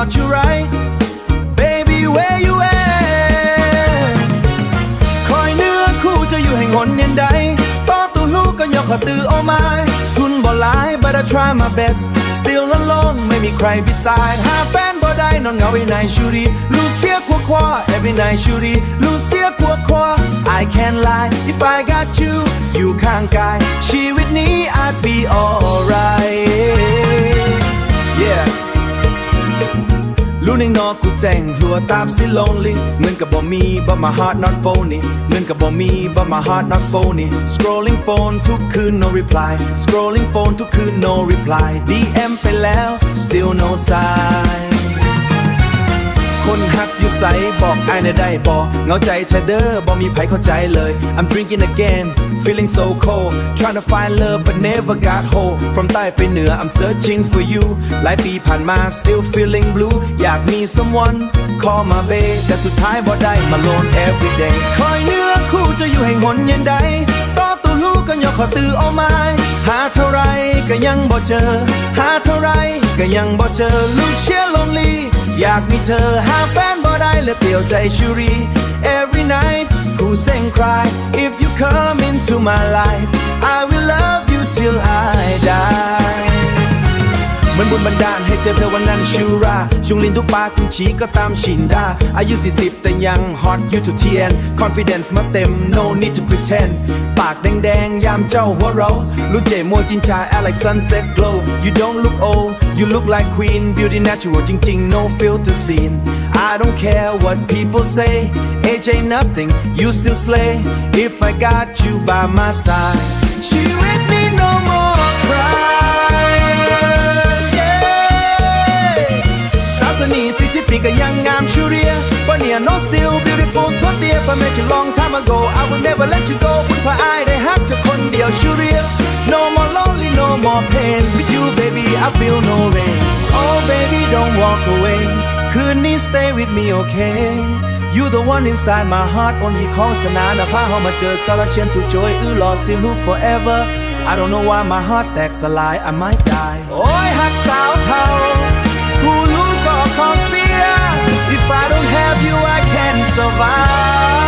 got you right baby where you at คอยเนื้อคู่จะอยู่ให้งอนเย็นใดต่อตัวลูกก็ยกขอตื้อเอาไม้ทุนบ่หลาย but I try my best still alone ไม่มีใคร beside หาแฟนบ่ได้นอนเหงาไว้ในชูรีลูเซียขวควา every night ชูรีลูเซียขวควา I can't lie if I got you อยู่ข้างกายชีวิตนี้ I'd be alright yeahรู้ในนอกูแจ้งหัวตามสิ lonely เงินกับบ่มี but my heart not phony เงินกับบ่มี but my heart not phony scrolling phone ทุกคืน no reply scrolling phone ทุกคืน no reply DM ไปแล้ว still no sign คนหักอยู่ใสบอกไอ้ในได้บอกเหงาใจแท้เด้อบ่มีไผเข้าใจเลย I'm drinking again feeling so cold trying to find love but never got hold from ใต้ไปเหนือ I'm searching for you หลายปีผ่านมา still feeling blue อยากมี someone call my babe แต่สุดท้ายบ่ได้มา alone every day คอยเนื้อคู่จะอยู่ให้หนเย็นใดต่อตัวลูกก็ยกขอตื้อเอาไม้หาเท่าไรก็ยังบ่เจอหาเท่าไรก็ยังบ่เจอลูกเชียร์ lonely อยากมีเธอหาแฟนบ่ได้เลยเปลี่ยวใจชูรี every night คู่เส้น cry if you come into my life I will love you till I die มันบุญบันดาลให้เจอเธอวันนั้นชูราชุงลินทุกปาคุณชีก็ตามชินดาอายุ40แต่ยัง hot you to TN confidence มาเต็ม no need to pretend ปากแดงๆยามเจ้าหัวเรารู้เจมัวจินชา act like sunset glow you don't look old you look like queen beauty natural จริงๆ no filter scene I don't care what people say age ain't nothing you still slay if I got you by my side ชีวิตนี้ no more cryสาวสนี40 ปีก็ยังงามชูเรียวันนี้ no still beautiful สวยเตี้ย but met you long time ago I will never let you go คุณพระอายได้ฮักเธอคนเดียวชูเรีย no more lonely no more pain with you baby I feel no rain oh baby don't walk away คืนนี้ stay with me okay you the one inside my heart วันนี้ของสนานพาเฮามาเจอสารเชียนตุจอยรอสิลูก forever I don't know why my heart แตกสลาย I might die โอ้ยหักสาวเท่าผู้รู้ก็ขอเสีย if I don't have you I can't survive